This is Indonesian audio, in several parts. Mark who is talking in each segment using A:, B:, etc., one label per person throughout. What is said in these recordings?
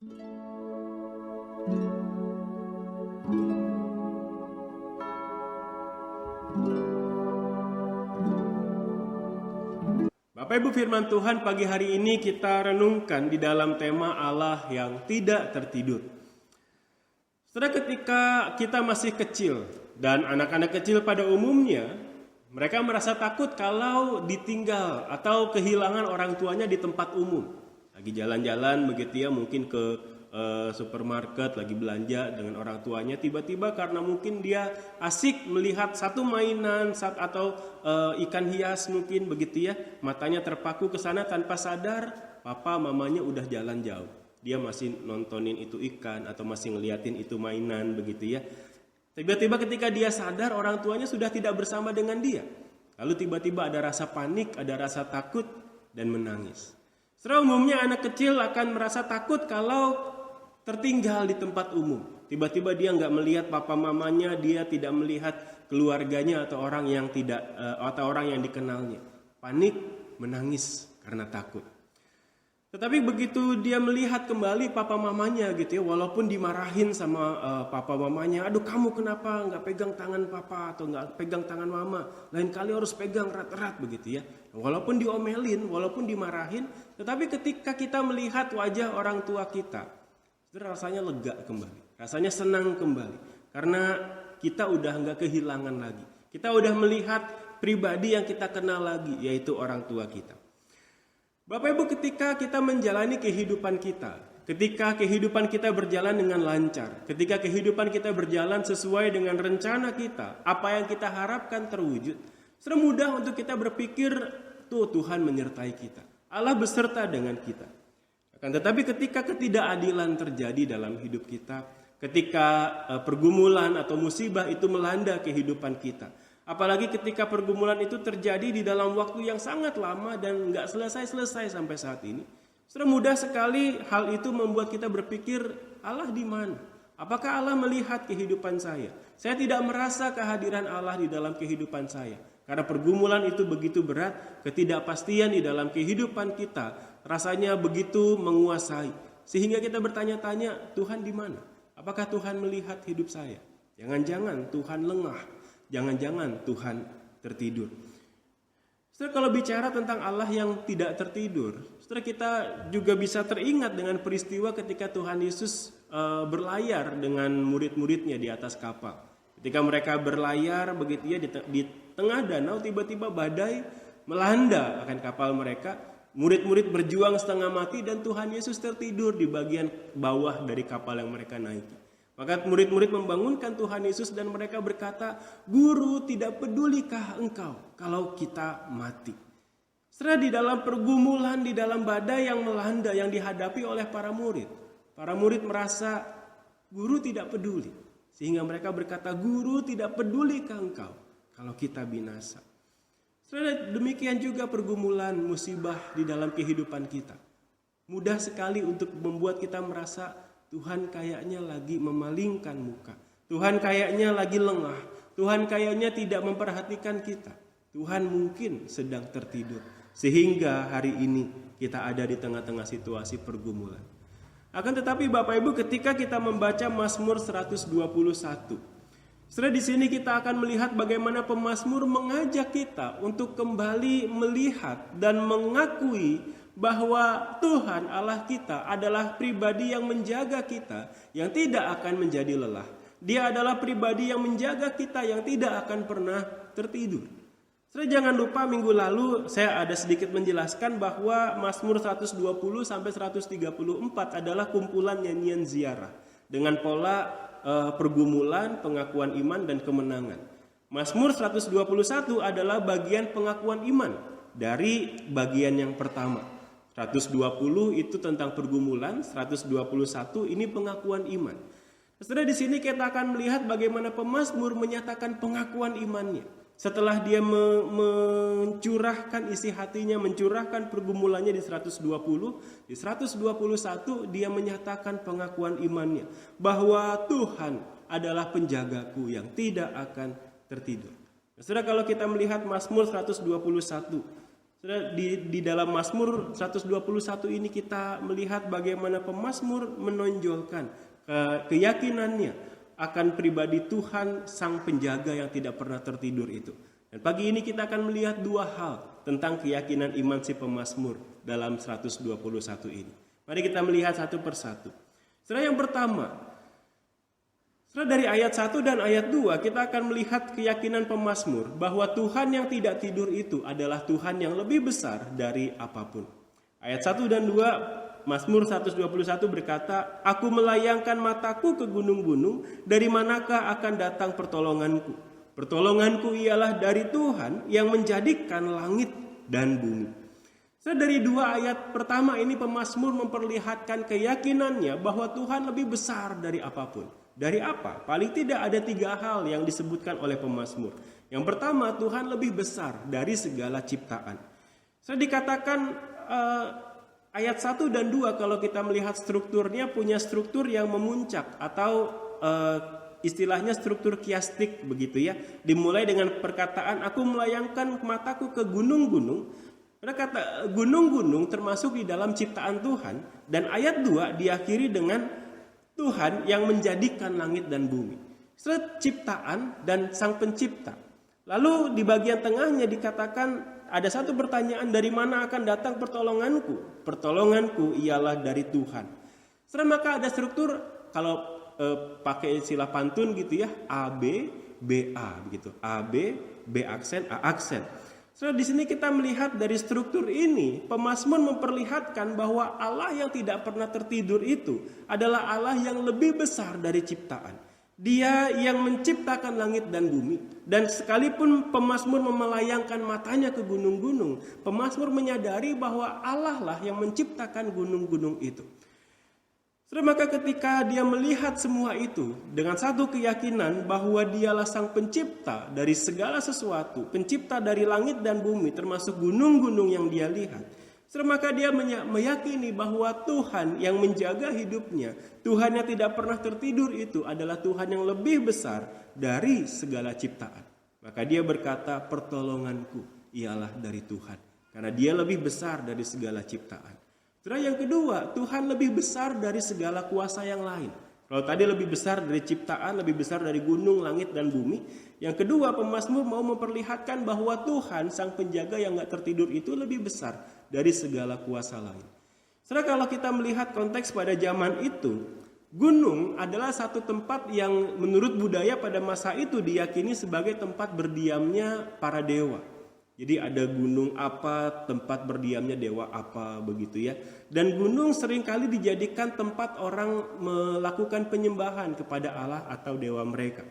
A: Bapak Ibu, firman Tuhan pagi hari ini kita renungkan di dalam tema Allah yang tidak tertidur. Setelah ketika kita masih kecil dan anak-anak kecil pada umumnya, mereka merasa takut kalau ditinggal atau kehilangan orang tuanya di tempat umum. Lagi jalan-jalan begitu ya, mungkin ke supermarket lagi belanja dengan orang tuanya, tiba-tiba karena mungkin dia asik melihat satu mainan atau ikan hias mungkin begitu ya, matanya terpaku ke sana tanpa sadar papa mamanya udah jalan jauh. Dia masih nontonin itu ikan atau masih ngeliatin itu mainan begitu ya. Tiba-tiba ketika dia sadar orang tuanya sudah tidak bersama dengan dia. Lalu tiba-tiba ada rasa panik, ada rasa takut dan menangis. Secara umumnya anak kecil akan merasa takut kalau tertinggal di tempat umum. Tiba-tiba dia nggak melihat papa mamanya, dia tidak melihat keluarganya atau orang yang dikenalnya. Panik, menangis karena takut. Tetapi begitu dia melihat kembali papa mamanya gitu ya, walaupun dimarahin sama papa mamanya, aduh kamu kenapa nggak pegang tangan papa atau nggak pegang tangan mama, lain kali harus pegang erat-erat begitu ya. Walaupun diomelin, walaupun dimarahin, tetapi ketika kita melihat wajah orang tua kita, rasanya lega kembali, rasanya senang kembali, karena kita udah nggak kehilangan lagi. Kita udah melihat pribadi yang kita kenal lagi, yaitu orang tua kita. Bapak Ibu, ketika kita menjalani kehidupan kita, ketika kehidupan kita berjalan dengan lancar, ketika kehidupan kita berjalan sesuai dengan rencana kita, apa yang kita harapkan terwujud, sudah mudah untuk kita berpikir, tuh Tuhan menyertai kita, Allah beserta dengan kita. Tetapi ketika ketidakadilan terjadi dalam hidup kita, ketika pergumulan atau musibah itu melanda kehidupan kita, apalagi ketika pergumulan itu terjadi di dalam waktu yang sangat lama dan nggak selesai-selesai sampai saat ini, sudah mudah sekali hal itu membuat kita berpikir, Allah di mana? Apakah Allah melihat kehidupan saya? Saya tidak merasa kehadiran Allah di dalam kehidupan saya. Karena pergumulan itu begitu berat, ketidakpastian di dalam kehidupan kita rasanya begitu menguasai. Sehingga kita bertanya-tanya, Tuhan di mana? Apakah Tuhan melihat hidup saya? Jangan-jangan Tuhan lengah, jangan-jangan Tuhan tertidur. Setelah kalau bicara tentang Allah yang tidak tertidur, setelah kita juga bisa teringat dengan peristiwa ketika Tuhan Yesus berlayar dengan murid-muridnya di atas kapal. Ketika mereka berlayar begitu ya di tengah danau, tiba-tiba badai melanda akan kapal mereka. Murid-murid berjuang setengah mati dan Tuhan Yesus tertidur di bagian bawah dari kapal yang mereka naiki. Maka murid-murid membangunkan Tuhan Yesus dan mereka berkata, Guru, tidak pedulikah engkau kalau kita mati? Setelah di dalam pergumulan, di dalam badai yang melanda yang dihadapi oleh para murid merasa Guru tidak peduli. Sehingga mereka berkata, Guru, tidak pedulikah engkau kalau kita binasa? Setelah demikian juga pergumulan, musibah di dalam kehidupan kita. Mudah sekali untuk membuat kita merasa Tuhan kayaknya lagi memalingkan muka. Tuhan kayaknya lagi lengah. Tuhan kayaknya tidak memperhatikan kita. Tuhan mungkin sedang tertidur. Sehingga hari ini kita ada di tengah-tengah situasi pergumulan. Akan tetapi Bapak Ibu, ketika kita membaca Mazmur 121, setelah di sini kita akan melihat bagaimana pemazmur mengajak kita untuk kembali melihat dan mengakui bahwa Tuhan Allah kita adalah pribadi yang menjaga kita, yang tidak akan menjadi lelah. Dia adalah pribadi yang menjaga kita, yang tidak akan pernah tertidur. Setelah jangan lupa minggu lalu saya ada sedikit menjelaskan bahwa Mazmur 120 sampai 134 adalah kumpulan nyanyian ziarah dengan pola pergumulan, pengakuan iman dan kemenangan. Mazmur 121 adalah bagian pengakuan iman dari bagian yang pertama. 120 itu tentang pergumulan, 121 ini pengakuan iman. Setelah di sini kita akan melihat bagaimana pemazmur menyatakan pengakuan imannya. Setelah dia mencurahkan isi hatinya, mencurahkan pergumulannya di 120, di 121 dia menyatakan pengakuan imannya bahwa Tuhan adalah penjagaku yang tidak akan tertidur. Saudara, kalau kita melihat Mazmur 121, Di dalam Mazmur 121 ini kita melihat bagaimana pemazmur menonjolkan keyakinannya akan pribadi Tuhan sang penjaga yang tidak pernah tertidur itu. Dan pagi ini kita akan melihat dua hal tentang keyakinan iman si pemazmur dalam 121 ini. Mari kita melihat satu persatu. Yang pertama, dari ayat 1 dan ayat 2 kita akan melihat keyakinan pemazmur bahwa Tuhan yang tidak tidur itu adalah Tuhan yang lebih besar dari apapun. Ayat 1 dan 2 Mazmur 121 berkata, "Aku melayangkan mataku ke gunung-gunung, dari manakah akan datang pertolonganku? Pertolonganku ialah dari Tuhan yang menjadikan langit dan bumi." Dari dua ayat pertama ini pemazmur memperlihatkan keyakinannya bahwa Tuhan lebih besar dari apapun. Dari apa? Paling tidak ada tiga hal yang disebutkan oleh pemazmur. Yang pertama, Tuhan lebih besar dari segala ciptaan. Dikatakan ayat 1 dan 2 kalau kita melihat strukturnya punya struktur yang memuncak atau istilahnya struktur kiastik begitu ya. Dimulai dengan perkataan aku melayangkan mataku ke gunung-gunung. Karena kata gunung-gunung termasuk di dalam ciptaan Tuhan. Dan ayat 2 diakhiri dengan Tuhan yang menjadikan langit dan bumi. Ciptaan dan sang pencipta. Lalu di bagian tengahnya dikatakan ada satu pertanyaan, dari mana akan datang pertolonganku? Pertolonganku ialah dari Tuhan. Maka ada struktur kalau pakai istilah pantun gitu ya, A B B A begitu. A B B aksen A aksen. Di sini kita melihat dari struktur ini, pemazmur memperlihatkan bahwa Allah yang tidak pernah tertidur itu adalah Allah yang lebih besar dari ciptaan. Dia yang menciptakan langit dan bumi. Dan sekalipun pemazmur melayangkan matanya ke gunung-gunung, pemazmur menyadari bahwa Allah lah yang menciptakan gunung-gunung itu. Maka ketika dia melihat semua itu dengan satu keyakinan bahwa dialah sang pencipta dari segala sesuatu, pencipta dari langit dan bumi termasuk gunung-gunung yang dia lihat, maka dia meyakini bahwa Tuhan yang menjaga hidupnya, Tuhan yang tidak pernah tertidur itu adalah Tuhan yang lebih besar dari segala ciptaan. Maka dia berkata, pertolonganku ialah dari Tuhan, karena dia lebih besar dari segala ciptaan. Yang kedua, Tuhan lebih besar dari segala kuasa yang lain. Kalau tadi lebih besar dari ciptaan, lebih besar dari gunung, langit, dan bumi. Yang kedua, pemazmur mau memperlihatkan bahwa Tuhan, sang penjaga yang gak tertidur itu lebih besar dari segala kuasa lain. Kalau kita melihat konteks pada zaman itu, gunung adalah satu tempat yang menurut budaya pada masa itu diyakini sebagai tempat berdiamnya para dewa. Jadi ada gunung apa, tempat berdiamnya dewa apa begitu ya. Dan gunung seringkali dijadikan tempat orang melakukan penyembahan kepada Allah atau dewa mereka.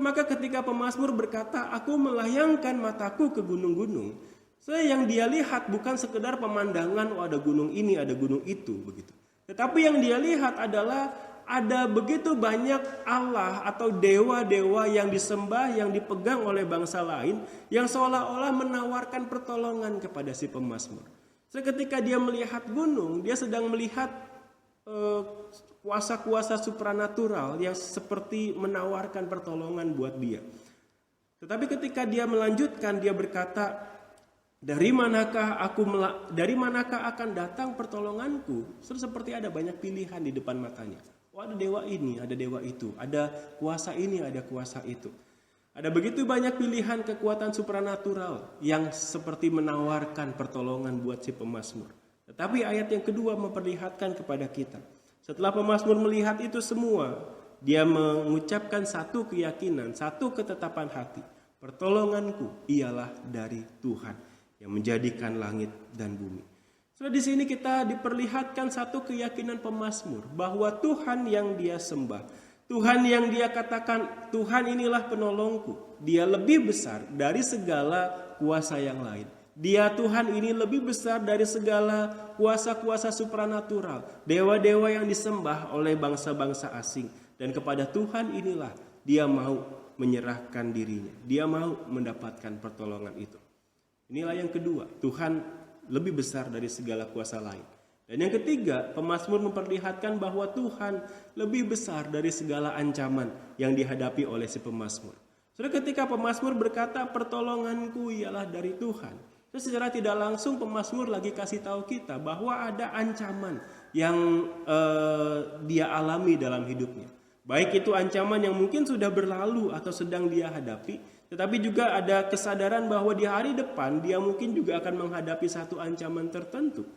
A: Maka ketika pemazmur berkata, aku melayangkan mataku ke gunung-gunung, yang dia lihat bukan sekedar pemandangan, oh ada gunung ini, ada gunung itu begitu. Tetapi yang dia lihat adalah ada begitu banyak Allah atau dewa-dewa yang disembah, yang dipegang oleh bangsa lain, yang seolah-olah menawarkan pertolongan kepada si pemazmur. Ketika dia melihat gunung, dia sedang melihat kuasa-kuasa supranatural yang seperti menawarkan pertolongan buat dia. Tetapi ketika dia melanjutkan, dia berkata, dari manakah akan datang pertolonganku? Seperti ada banyak pilihan di depan matanya. Oh, ada dewa ini, ada dewa itu, ada kuasa ini, ada kuasa itu. Ada begitu banyak pilihan kekuatan supranatural yang seperti menawarkan pertolongan buat si pemazmur. Tetapi ayat yang kedua memperlihatkan kepada kita. Setelah pemazmur melihat itu semua, dia mengucapkan satu keyakinan, satu ketetapan hati. Pertolonganku ialah dari Tuhan yang menjadikan langit dan bumi. Di sini kita diperlihatkan satu keyakinan pemazmur bahwa Tuhan yang dia sembah, Tuhan yang dia katakan, Tuhan inilah penolongku. Dia lebih besar dari segala kuasa yang lain. Dia Tuhan ini lebih besar dari segala kuasa-kuasa supranatural, dewa-dewa yang disembah oleh bangsa-bangsa asing. Dan kepada Tuhan inilah dia mau menyerahkan dirinya. Dia mau mendapatkan pertolongan itu. Inilah yang kedua, Tuhan lebih besar dari segala kuasa lain. Dan yang ketiga, pemazmur memperlihatkan bahwa Tuhan lebih besar dari segala ancaman yang dihadapi oleh si pemazmur. Ketika pemazmur berkata pertolonganku ialah dari Tuhan, Terus secara tidak langsung pemazmur lagi kasih tahu kita bahwa ada ancaman yang dia alami dalam hidupnya. Baik itu ancaman yang mungkin sudah berlalu atau sedang dia hadapi, tetapi juga ada kesadaran bahwa di hari depan dia mungkin juga akan menghadapi satu ancaman tertentu.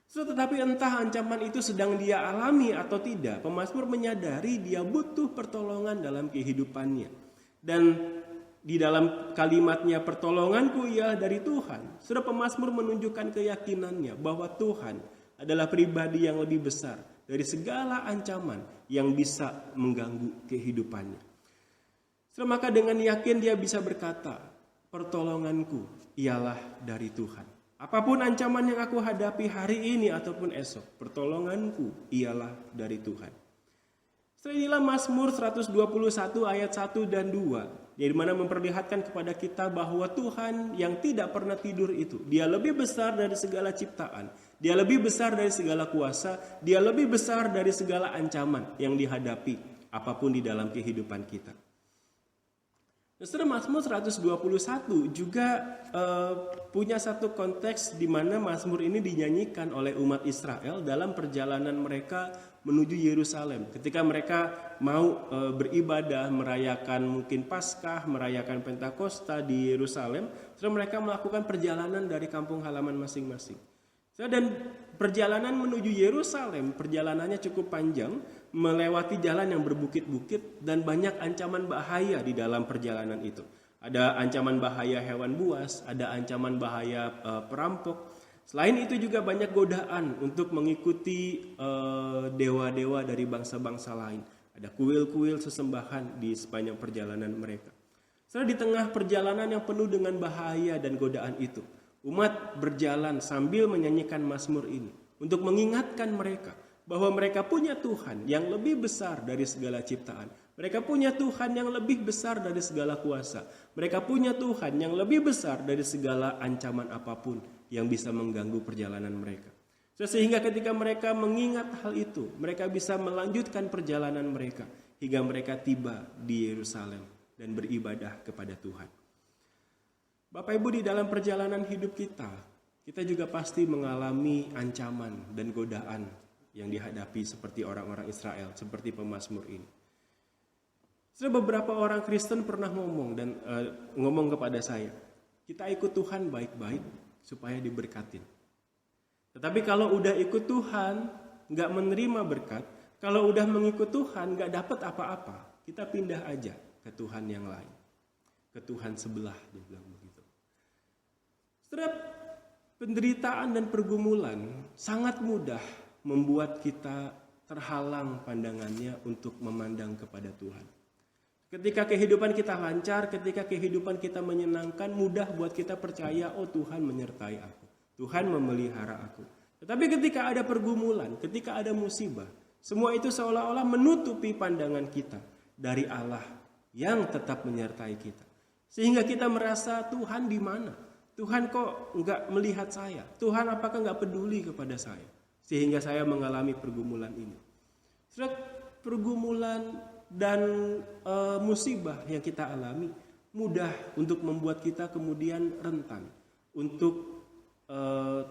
A: Tetapi entah ancaman itu sedang dia alami atau tidak, pemazmur menyadari dia butuh pertolongan dalam kehidupannya. Dan di dalam kalimatnya pertolonganku ialah dari Tuhan, saudara, pemazmur menunjukkan keyakinannya bahwa Tuhan adalah pribadi yang lebih besar dari segala ancaman yang bisa mengganggu kehidupannya. Saudara, maka dengan yakin dia bisa berkata, pertolonganku ialah dari Tuhan. Apapun ancaman yang aku hadapi hari ini ataupun esok, pertolonganku ialah dari Tuhan. Setelah inilah Mazmur 121 ayat 1 dan 2. Di mana memperlihatkan kepada kita bahwa Tuhan yang tidak pernah tidur itu, dia lebih besar dari segala ciptaan, dia lebih besar dari segala kuasa, dia lebih besar dari segala ancaman yang dihadapi apapun di dalam kehidupan kita. Saudara, Mazmur 121 juga punya satu konteks di mana Mazmur ini dinyanyikan oleh umat Israel dalam perjalanan mereka menuju Yerusalem. Ketika mereka mau beribadah, merayakan mungkin Paskah, merayakan Pentakosta di Yerusalem, setelah mereka melakukan perjalanan dari kampung halaman masing-masing. Dan perjalanan menuju Yerusalem, perjalanannya cukup panjang, melewati jalan yang berbukit-bukit dan banyak ancaman bahaya di dalam perjalanan itu. Ada ancaman bahaya hewan buas, ada ancaman bahaya perampok. Selain itu juga banyak godaan untuk mengikuti dewa-dewa dari bangsa-bangsa lain. Ada kuil-kuil sesembahan di sepanjang perjalanan mereka. Setelah di tengah perjalanan yang penuh dengan bahaya dan godaan itu, umat berjalan sambil menyanyikan Mazmur ini untuk mengingatkan mereka bahwa mereka punya Tuhan yang lebih besar dari segala ciptaan. Mereka punya Tuhan yang lebih besar dari segala kuasa. Mereka punya Tuhan yang lebih besar dari segala ancaman apapun yang bisa mengganggu perjalanan mereka. Sehingga ketika mereka mengingat hal itu, mereka bisa melanjutkan perjalanan mereka hingga mereka tiba di Yerusalem dan beribadah kepada Tuhan. Bapak Ibu, di dalam perjalanan hidup kita juga pasti mengalami ancaman dan godaan yang dihadapi seperti orang-orang Israel, seperti pemazmur ini. Sudah beberapa orang Kristen pernah ngomong kepada saya, kita ikut Tuhan baik-baik supaya diberkatin. Tetapi kalau udah ikut Tuhan, nggak menerima berkat, kalau udah mengikut Tuhan nggak dapat apa-apa, kita pindah aja ke Tuhan yang lain, ke Tuhan sebelah, dia bilang begitu. Setelah penderitaan dan pergumulan sangat mudah membuat kita terhalang pandangannya untuk memandang kepada Tuhan. Ketika kehidupan kita lancar, ketika kehidupan kita menyenangkan, mudah buat kita percaya, oh Tuhan menyertai aku, Tuhan memelihara aku. Tetapi ketika ada pergumulan, ketika ada musibah, semua itu seolah-olah menutupi pandangan kita dari Allah yang tetap menyertai kita. Sehingga kita merasa, Tuhan di mana? Tuhan kok enggak melihat saya? Tuhan apakah enggak peduli kepada saya? Sehingga saya mengalami pergumulan ini. Pergumulan dan musibah yang kita alami mudah untuk membuat kita kemudian rentan, untuk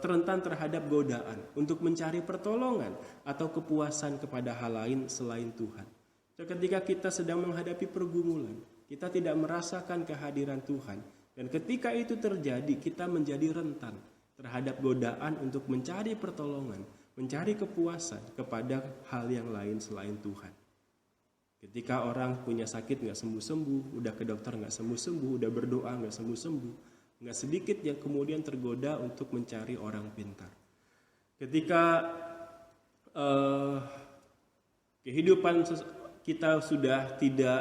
A: rentan terhadap godaan, untuk mencari pertolongan atau kepuasan kepada hal lain selain Tuhan. Ketika kita sedang menghadapi pergumulan, kita tidak merasakan kehadiran Tuhan. Dan ketika itu terjadi, kita menjadi rentan terhadap godaan untuk mencari pertolongan, mencari kepuasan kepada hal yang lain selain Tuhan. Ketika orang punya sakit gak sembuh-sembuh, udah ke dokter gak sembuh-sembuh, udah berdoa gak sembuh-sembuh, gak sedikit yang kemudian tergoda untuk mencari orang pintar. Ketika kehidupan kita sudah tidak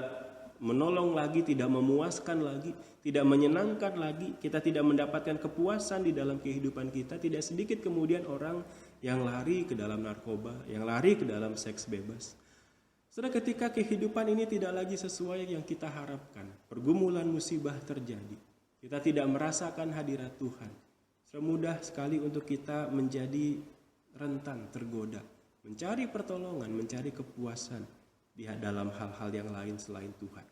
A: menolong lagi, tidak memuaskan lagi, tidak menyenangkan lagi, kita tidak mendapatkan kepuasan di dalam kehidupan kita, tidak sedikit kemudian orang yang lari ke dalam narkoba, yang lari ke dalam seks bebas. Setelah ketika kehidupan ini tidak lagi sesuai yang kita harapkan, pergumulan musibah terjadi, kita tidak merasakan hadirat Tuhan. Semudah sekali untuk kita menjadi rentan, tergoda, mencari pertolongan, mencari kepuasan di dalam hal-hal yang lain selain Tuhan.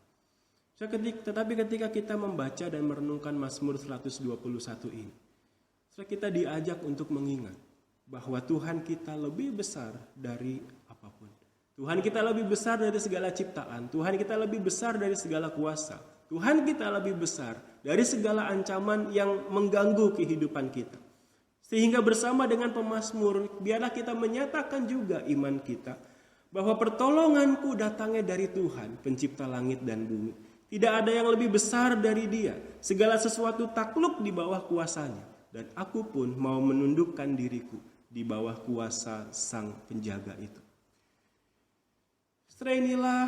A: Tetapi ketika kita membaca dan merenungkan Mazmur 121 ini, Saudara, kita diajak untuk mengingat bahwa Tuhan kita lebih besar dari apapun. Tuhan kita lebih besar dari segala ciptaan. Tuhan kita lebih besar dari segala kuasa. Tuhan kita lebih besar dari segala ancaman yang mengganggu kehidupan kita. Sehingga bersama dengan pemazmur, biarlah kita menyatakan juga iman kita bahwa pertolonganku datangnya dari Tuhan, pencipta langit dan bumi. Tidak ada yang lebih besar dari Dia. Segala sesuatu takluk di bawah kuasanya. Dan aku pun mau menundukkan diriku di bawah kuasa Sang Penjaga itu. Setelah inilah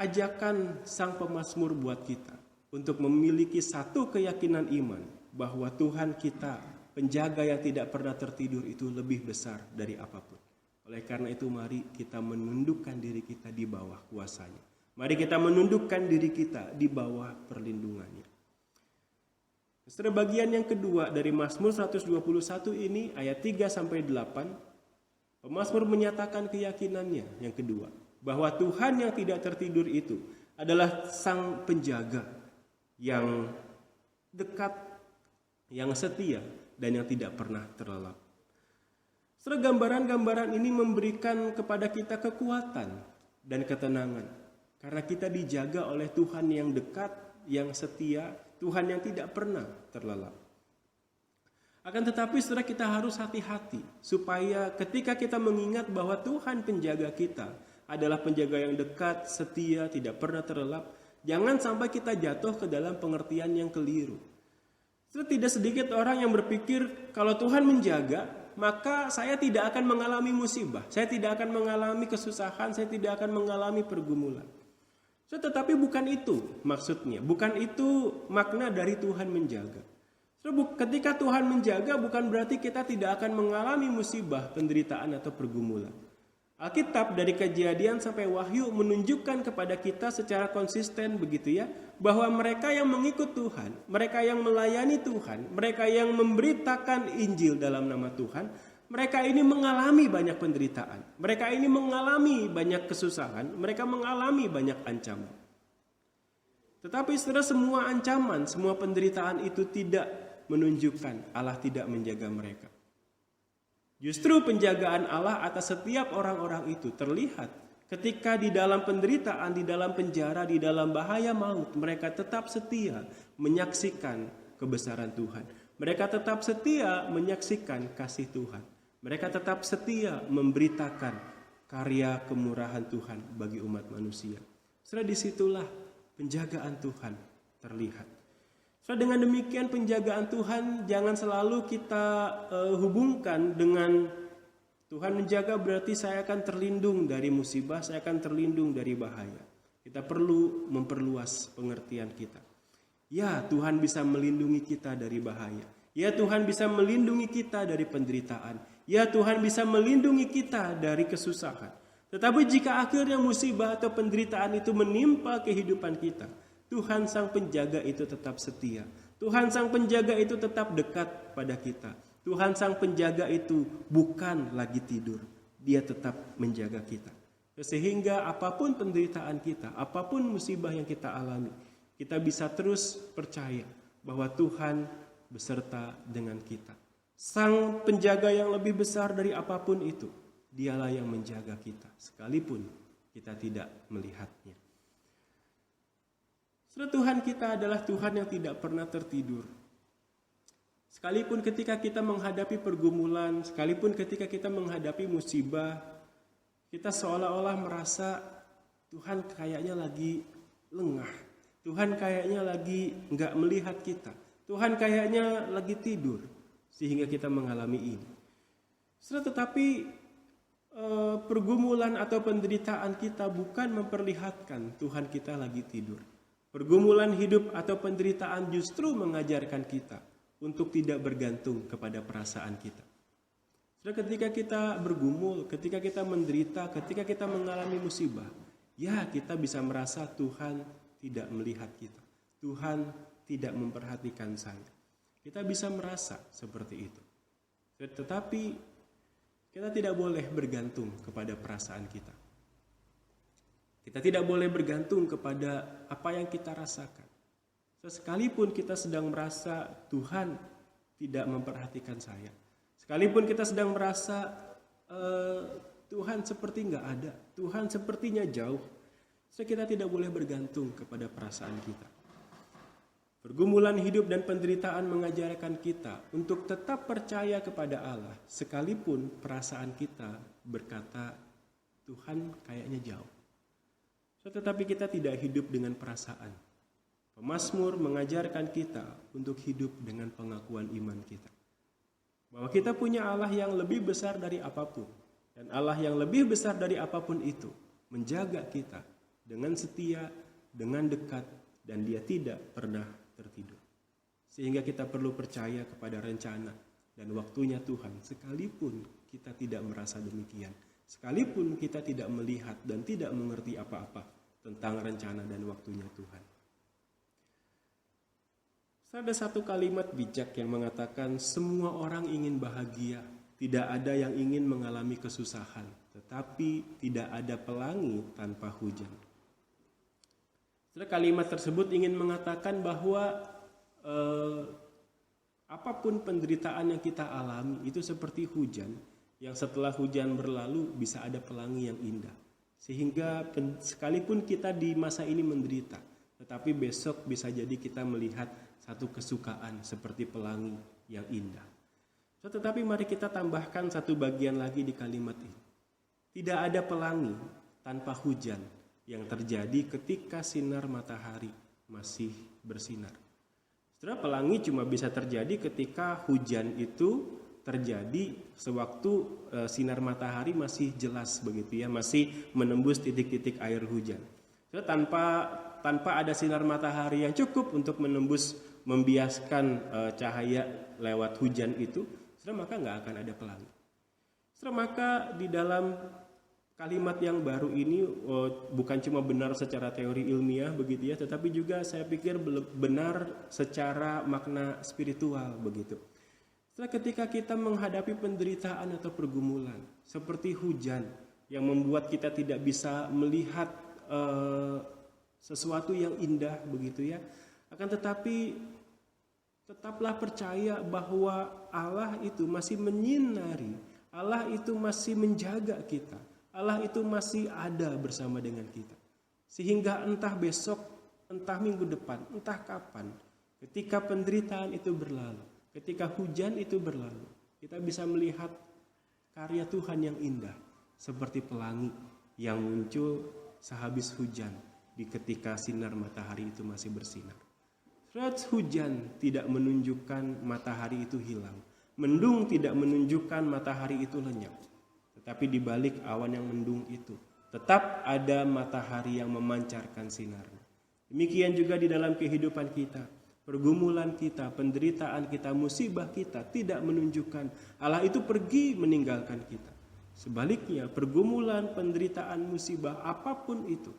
A: ajakan Sang Pemazmur buat kita untuk memiliki satu keyakinan iman bahwa Tuhan kita, penjaga yang tidak pernah tertidur, itu lebih besar dari apapun. Oleh karena itu mari kita menundukkan diri kita di bawah kuasanya. Mari kita menundukkan diri kita di bawah perlindungannya. Setelah bagian yang kedua dari Mazmur 121 ini ayat 3-8, pemazmur menyatakan keyakinannya yang kedua, bahwa Tuhan yang tidak tertidur itu adalah Sang Penjaga yang dekat, yang setia, dan yang tidak pernah terlelap. Setelah gambaran-gambaran ini memberikan kepada kita kekuatan dan ketenangan, karena kita dijaga oleh Tuhan yang dekat, yang setia, Tuhan yang tidak pernah terlelap. Akan tetapi saudara, kita harus hati-hati supaya ketika kita mengingat bahwa Tuhan penjaga kita adalah penjaga yang dekat, setia, tidak pernah terlelap, jangan sampai kita jatuh ke dalam pengertian yang keliru. Saudara, tidak sedikit orang yang berpikir kalau Tuhan menjaga, maka saya tidak akan mengalami musibah, saya tidak akan mengalami kesusahan, saya tidak akan mengalami pergumulan. Tetapi bukan itu maksudnya, bukan itu makna dari Tuhan menjaga. Ketika Tuhan menjaga bukan berarti kita tidak akan mengalami musibah, penderitaan atau pergumulan. Alkitab dari Kejadian sampai Wahyu menunjukkan kepada kita secara konsisten begitu ya, bahwa mereka yang mengikut Tuhan, mereka yang melayani Tuhan, mereka yang memberitakan Injil dalam nama Tuhan, mereka ini mengalami banyak penderitaan, mereka ini mengalami banyak kesusahan, mereka mengalami banyak ancaman. Tetapi setelah semua ancaman, semua penderitaan itu tidak menunjukkan Allah tidak menjaga mereka. Justru penjagaan Allah atas setiap orang-orang itu terlihat ketika di dalam penderitaan, di dalam penjara, di dalam bahaya maut, mereka tetap setia menyaksikan kebesaran Tuhan. Mereka tetap setia menyaksikan kasih Tuhan. Mereka tetap setia memberitakan karya kemurahan Tuhan bagi umat manusia. Setelah disitulah penjagaan Tuhan terlihat. Setelah dengan demikian penjagaan Tuhan jangan selalu kita hubungkan dengan Tuhan menjaga berarti saya akan terlindung dari musibah, saya akan terlindung dari bahaya. Kita perlu memperluas pengertian kita. Ya, Tuhan bisa melindungi kita dari bahaya. Ya, Tuhan bisa melindungi kita dari penderitaan. Ya, Tuhan bisa melindungi kita dari kesusahan. Tetapi jika akhirnya musibah atau penderitaan itu menimpa kehidupan kita, Tuhan Sang Penjaga itu tetap setia. Tuhan Sang Penjaga itu tetap dekat pada kita. Tuhan Sang Penjaga itu bukan lagi tidur. Dia tetap menjaga kita. Sehingga apapun penderitaan kita, apapun musibah yang kita alami, kita bisa terus percaya bahwa Tuhan beserta dengan kita. Sang Penjaga yang lebih besar dari apapun itu, Dialah yang menjaga kita, sekalipun kita tidak melihatnya. Saudara, Tuhan kita adalah Tuhan yang tidak pernah tertidur. Sekalipun ketika kita menghadapi pergumulan, sekalipun ketika kita menghadapi musibah, kita seolah-olah merasa Tuhan kayaknya lagi lengah. Tuhan kayaknya lagi nggak melihat kita. Tuhan kayaknya lagi tidur, sehingga kita mengalami ini. Tetapi pergumulan atau penderitaan kita bukan memperlihatkan Tuhan kita lagi tidur. Pergumulan hidup atau penderitaan justru mengajarkan kita untuk tidak bergantung kepada perasaan kita. Ketika kita bergumul, ketika kita menderita, ketika kita mengalami musibah, ya kita bisa merasa Tuhan tidak melihat kita. Tuhan tidak memperhatikan saya. Kita bisa merasa seperti itu. Tetapi kita tidak boleh bergantung kepada perasaan kita. Kita tidak boleh bergantung kepada apa yang kita rasakan. Sekalipun kita sedang merasa Tuhan tidak memperhatikan saya. Sekalipun kita sedang merasa Tuhan seperti nggak ada, Tuhan sepertinya jauh, so kita tidak boleh bergantung kepada perasaan kita. Pergumulan hidup dan penderitaan mengajarkan kita untuk tetap percaya kepada Allah, sekalipun perasaan kita berkata, Tuhan kayaknya jauh. So, tetapi kita tidak hidup dengan perasaan. Pemazmur mengajarkan kita untuk hidup dengan pengakuan iman kita. Bahwa kita punya Allah yang lebih besar dari apapun. Dan Allah yang lebih besar dari apapun itu menjaga kita dengan setia, dengan dekat, dan Dia tidak pernah tertidur. Sehingga kita perlu percaya kepada rencana dan waktunya Tuhan, sekalipun kita tidak merasa demikian. Sekalipun kita tidak melihat dan tidak mengerti apa-apa tentang rencana dan waktunya Tuhan. Ada satu kalimat bijak yang mengatakan semua orang ingin bahagia, tidak ada yang ingin mengalami kesusahan, tetapi tidak ada pelangi tanpa hujan. Kalimat tersebut ingin mengatakan bahwa apapun penderitaan yang kita alami itu seperti hujan yang setelah hujan berlalu bisa ada pelangi yang indah. Sehingga sekalipun kita di masa ini menderita, tetapi besok bisa jadi kita melihat satu kesukaan seperti pelangi yang indah. Tetapi mari kita tambahkan satu bagian lagi di kalimat ini. Tidak ada pelangi tanpa hujan yang terjadi ketika sinar matahari masih bersinar. Setelah pelangi cuma bisa terjadi ketika hujan itu terjadi sewaktu sinar matahari masih jelas begitu ya, masih menembus titik-titik air hujan. Tanpa ada sinar matahari yang cukup untuk membiaskan cahaya lewat hujan itu, maka nggak akan ada pelangi. Maka di dalam kalimat yang baru ini bukan cuma benar secara teori ilmiah begitu ya, tetapi juga saya pikir benar secara makna spiritual begitu. Ketika kita menghadapi penderitaan atau pergumulan seperti hujan yang membuat kita tidak bisa melihat sesuatu yang indah begitu ya, akan tetapi tetaplah percaya bahwa Allah itu masih menyinari, Allah itu masih menjaga kita, Allah itu masih ada bersama dengan kita. Sehingga entah besok, entah minggu depan, entah kapan, ketika penderitaan itu berlalu, ketika hujan itu berlalu, kita bisa melihat karya Tuhan yang indah, seperti pelangi yang muncul sehabis hujan di ketika sinar matahari itu masih bersinar. Hujan tidak menunjukkan matahari itu hilang, mendung tidak menunjukkan matahari itu lenyap. Tetapi di balik awan yang mendung itu, tetap ada matahari yang memancarkan sinarnya. Demikian juga di dalam kehidupan kita, pergumulan kita, penderitaan kita, musibah kita tidak menunjukkan Allah itu pergi meninggalkan kita. Sebaliknya, pergumulan, penderitaan, musibah, apapun itu,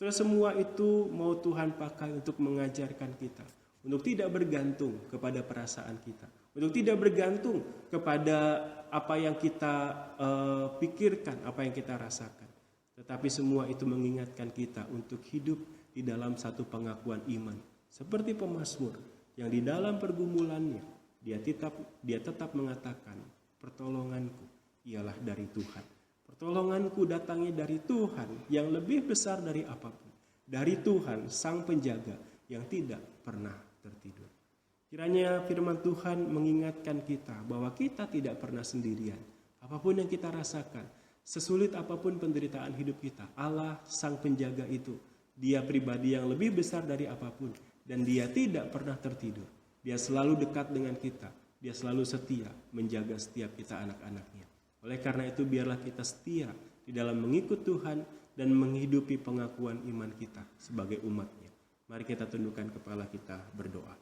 A: semua itu mau Tuhan pakai untuk mengajarkan kita, untuk tidak bergantung kepada perasaan kita, untuk tidak bergantung kepada apa yang kita pikirkan, apa yang kita rasakan. Tetapi semua itu mengingatkan kita untuk hidup di dalam satu pengakuan iman. Seperti pemazmur yang di dalam pergumulannya, dia tetap mengatakan, pertolonganku ialah dari Tuhan. Pertolonganku datangnya dari Tuhan yang lebih besar dari apapun. Dari Tuhan, Sang Penjaga yang tidak pernah tertidur. Kiranya firman Tuhan mengingatkan kita bahwa kita tidak pernah sendirian. Apapun yang kita rasakan, sesulit apapun penderitaan hidup kita, Allah Sang Penjaga itu, Dia pribadi yang lebih besar dari apapun. Dan Dia tidak pernah tertidur. Dia selalu dekat dengan kita. Dia selalu setia menjaga setiap kita anak-anaknya. Oleh karena itu biarlah kita setia di dalam mengikut Tuhan dan menghidupi pengakuan iman kita sebagai umatnya. Mari kita tundukkan kepala kita berdoa.